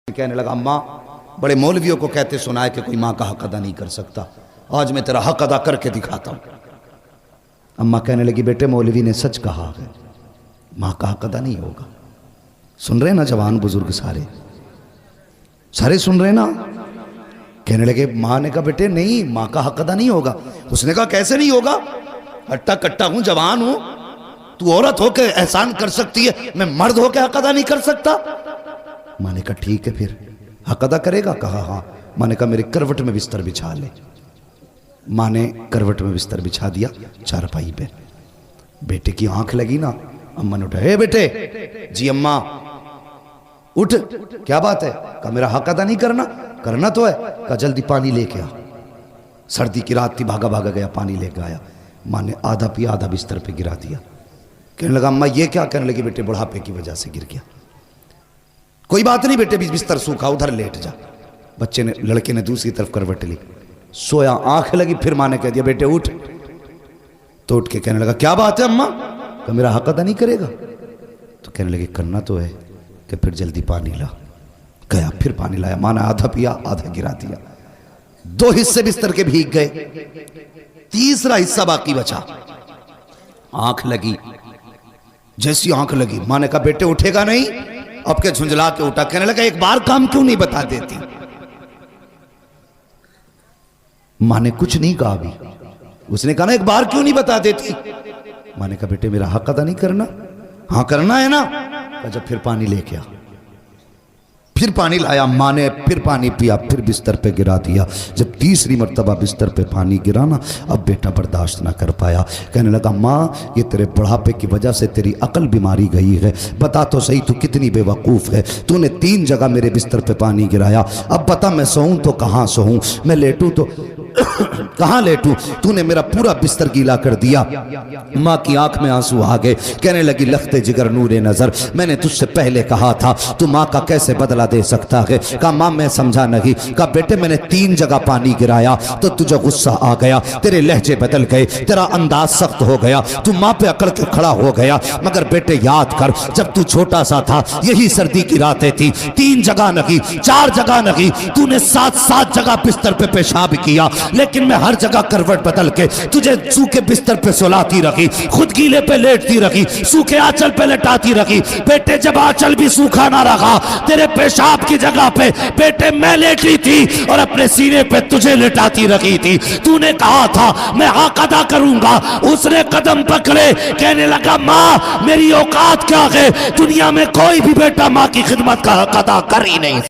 कहने लगा, अम्मा बड़े मौलवियों को कहते सुना है कि कोई माँ का हक अदा नहीं कर सकता, आज मैं तेरा हक अदा करके दिखाता हूँ। अम्मा कहने लगी, बेटे मौलवी ने सच कहा है, माँ का हक अदा नहीं होगा। सुन रहे ना जवान बुजुर्ग सारे सुन रहे ना। कहने लगे, माँ ने कहा बेटे नहीं, माँ का हक अदा नहीं होगा। उसने कहा कैसे नहीं होगा, अट्टा कट्टा हूं, जवान हूं, तू औरत होकर एहसान कर सकती है, मैं मर्द होकर हक अदा नहीं कर सकता। माँ ने कहा ठीक है फिर हक अदा करेगा। कहा हाँ। माँ ने कहा मेरे करवट में बिस्तर बिछा ले। माँ ने करवट में बिस्तर बिछा दिया चारपाई पे। बेटे की आंख लगी ना, अम्मा ने उठा, हे बेटे। जी अम्मा। उठ, क्या बात है। कहा मेरा हक अदा नहीं करना। करना तो है। कहा जल्दी पानी लेके आ। सर्दी की रात थी, भागा भागा गया, पानी लेके आया। माँ ने आधा पिया, आधा बिस्तर पे गिरा दिया। कहने लगा अम्मा ये क्या। कहने लगी बेटे बुढ़ापे की वजह से गिर गया। कोई बात नहीं बेटे, बिस्तर सूखा, उधर लेट जा। बच्चे ने, लड़के ने दूसरी तरफ करवट ली, सोया, आंख लगी। फिर माँ ने कह दिया बेटे उठ। तो उठ के कहने लगा क्या बात है अम्मा। तो मेरा हक अदा नहीं करेगा। तो कहने लगे करना तो है कि फिर जल्दी पानी ला। गया, फिर पानी लाया। माँ ने आधा पिया, आधा गिरा दिया। 2 हिस्से बिस्तर के भीग गए, तीसरा हिस्सा बाकी बचा। आंख लगी, जैसी आंख लगी माँ ने कहा बेटे उठेगा नहीं। अब के झुंझला के उठा। कहने लगा एक बार काम क्यों नहीं बता देती। माँ ने कुछ नहीं कहा अभी। उसने कहा ना एक बार क्यों नहीं बता देती। माँ ने कहा बेटे मेरा हक अदा नहीं करना। हाँ करना है ना। कहा जब फिर पानी लेके आ। फिर पानी लाया। माँ ने फिर पानी पिया, फिर बिस्तर पे गिरा दिया। जब तीसरी मर्तबा बिस्तर पे पानी गिरा ना, अब बेटा बर्दाश्त ना कर पाया। कहने लगा माँ ये तेरे बुढ़ापे की वजह से तेरी अकल बीमारी गई है। बता तो सही तू कितनी बेवकूफ़ है। तूने 3 जगह मेरे बिस्तर पे पानी गिराया। अब बता मैं सोऊं तो कहाँ सोऊं, मैं लेटूं तो कहाँ लेटूं। तूने मेरा पूरा बिस्तर गीला कर दिया। माँ की आंख में आंसू आ गए। कहने लगी लखते जिगर नूरे नजर, मैंने तुझसे पहले कहा था तू माँ का कैसे बदला दे सकता है। कहा माँ मैं समझा नहीं। कहा बेटे मैंने 3 जगह पानी गिराया तो तुझे गुस्सा आ गया, तेरे लहजे बदल गए, तेरा अंदाज सख्त हो गया, तू माँ पे अकड़ के खड़ा हो गया। मगर बेटे याद कर जब तू छोटा सा था यही सर्दी की रातें थी, 3 जगह नहीं 4 जगह नहीं, तूने 7 जगह बिस्तर पे पेशाब किया, लेकिन मैं हर जगह करवट बदल के तुझे सूखे बिस्तर पे सुलाती रखी, खुद गीले पे लेटती रखी, सूखे आंचल पे लेटाती रखी। बेटे जब आंचल भी सूखा ना रखा, तेरे पेशाब की जगह पे बेटे मैं लेटी थी और अपने सीने पे तुझे लेटाती रखी थी। तूने कहा था मैं हक अदा करूंगा, उसने कदम पकड़े। कहने लगा माँ मेरी औकात क्या है, दुनिया में कोई भी बेटा माँ की खिदमत का हक अदा कर ही नहीं।